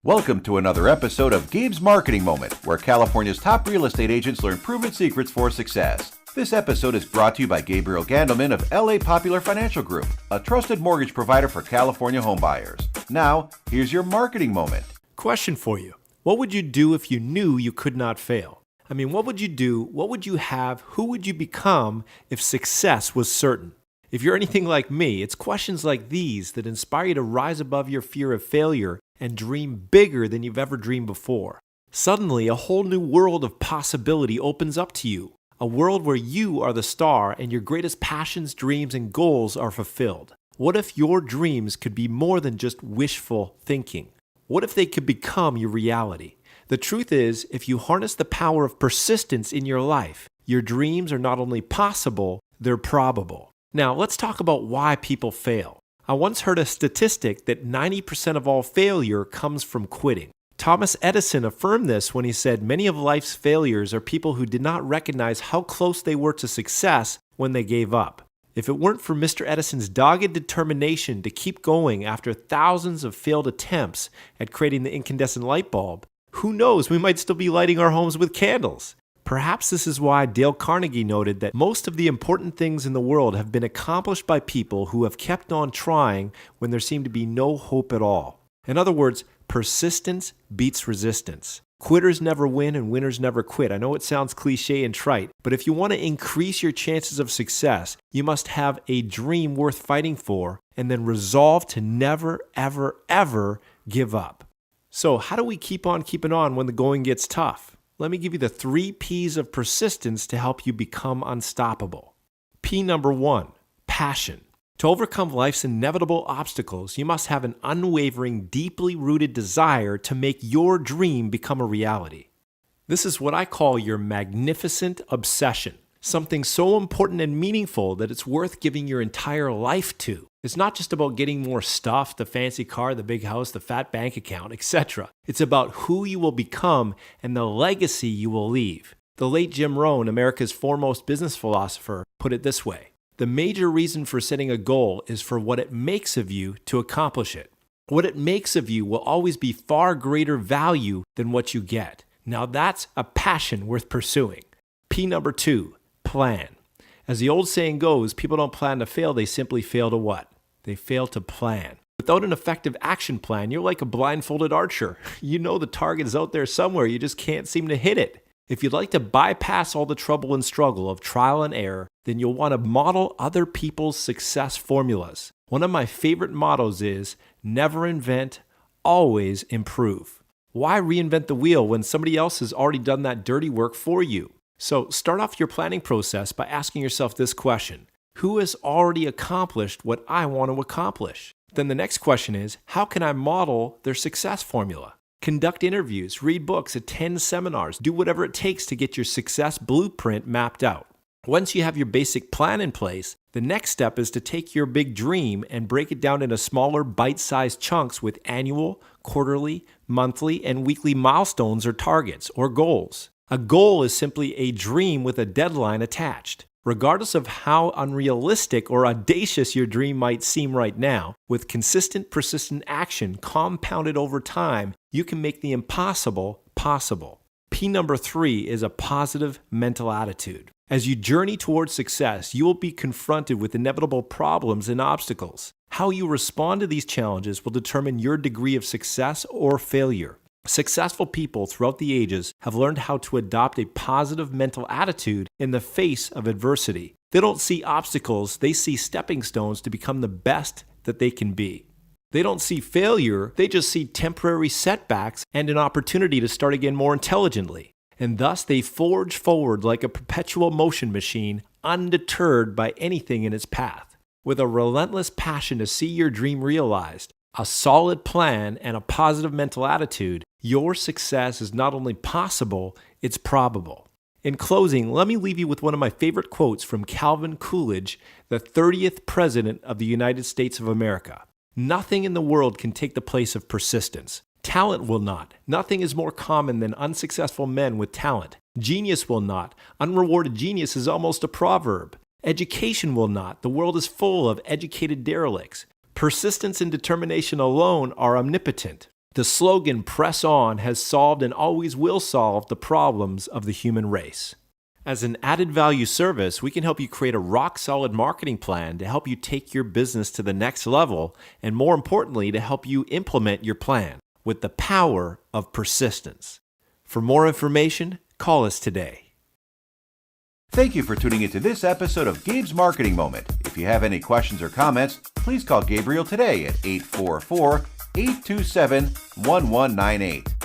Welcome to another episode of Gabe's Marketing Moment, where California's top real estate agents learn proven secrets for success. This episode is brought to you by Gabe Gandelman of LA Popular Financial Group, a trusted mortgage provider for California homebuyers. Now, here's your marketing moment. Question for you. What would you do if you knew you could not fail? What would you do? What would you have? Who would you become if success was certain? If you're anything like me, it's questions like these that inspire you to rise above your fear of failure and dream bigger than you've ever dreamed before. Suddenly, a whole new world of possibility opens up to you. A world where you are the star and your greatest passions, dreams, and goals are fulfilled. What if your dreams could be more than just wishful thinking? What if they could become your reality? The truth is, if you harness the power of persistence in your life, your dreams are not only possible, they're probable. Now, let's talk about why people fail. I once heard a statistic that 90% of all failure comes from quitting. Thomas Edison affirmed this when he said many of life's failures are people who did not recognize how close they were to success when they gave up. If it weren't for Mr. Edison's dogged determination to keep going after thousands of failed attempts at creating the incandescent light bulb, who knows, we might still be lighting our homes with candles. Perhaps this is why Dale Carnegie noted that most of the important things in the world have been accomplished by people who have kept on trying when there seemed to be no hope at all. In other words, persistence beats resistance. Quitters never win and winners never quit. I know it sounds cliche and trite, but if you want to increase your chances of success, you must have a dream worth fighting for and then resolve to never, ever, ever give up. So how do we keep on keeping on when the going gets tough? Let me give you the 3 P's of persistence to help you become unstoppable. P number 1, passion. To overcome life's inevitable obstacles, you must have an unwavering, deeply rooted desire to make your dream become a reality. This is what I call your magnificent obsession, something so important and meaningful that it's worth giving your entire life to. It's not just about getting more stuff, the fancy car, the big house, the fat bank account, etc. It's about who you will become and the legacy you will leave. The late Jim Rohn, America's foremost business philosopher, put it this way: the major reason for setting a goal is for what it makes of you to accomplish it. What it makes of you will always be far greater value than what you get. Now that's a passion worth pursuing. P number 2, plan. As the old saying goes, people don't plan to fail, they simply fail to what? They fail to plan. Without an effective action plan, you're like a blindfolded archer. You know the target is out there somewhere, you just can't seem to hit it. If you'd like to bypass all the trouble and struggle of trial and error, then you'll want to model other people's success formulas. One of my favorite mottos is, never invent, always improve. Why reinvent the wheel when somebody else has already done that dirty work for you? So start off your planning process by asking yourself this question: who has already accomplished what I want to accomplish? Then the next question is, how can I model their success formula? Conduct interviews, read books, attend seminars, do whatever it takes to get your success blueprint mapped out. Once you have your basic plan in place, the next step is to take your big dream and break it down into smaller bite-sized chunks with annual, quarterly, monthly, and weekly milestones or targets or goals. A goal is simply a dream with a deadline attached. Regardless of how unrealistic or audacious your dream might seem right now, with consistent, persistent action compounded over time, you can make the impossible possible. P number 3 is a positive mental attitude. As you journey towards success, you will be confronted with inevitable problems and obstacles. How you respond to these challenges will determine your degree of success or failure. Successful people throughout the ages have learned how to adopt a positive mental attitude in the face of adversity. They don't see obstacles, they see stepping stones to become the best that they can be. They don't see failure, they just see temporary setbacks and an opportunity to start again more intelligently. And thus they forge forward like a perpetual motion machine, undeterred by anything in its path. With a relentless passion to see your dream realized, a solid plan, and a positive mental attitude, your success is not only possible, it's probable. In closing, let me leave you with one of my favorite quotes from Calvin Coolidge, the 30th President of the United States of America. Nothing in the world can take the place of persistence. Talent will not. Nothing is more common than unsuccessful men with talent. Genius will not. Unrewarded genius is almost a proverb. Education will not. The world is full of educated derelicts. Persistence and determination alone are omnipotent. The slogan "Press On" has solved and always will solve the problems of the human race. As an added value service, we can help you create a rock-solid marketing plan to help you take your business to the next level, and more importantly, to help you implement your plan with the power of persistence. For more information, call us today. Thank you for tuning into this episode of Gabe's Marketing Moment. If you have any questions or comments, please call Gabriel today at 844-827-1198.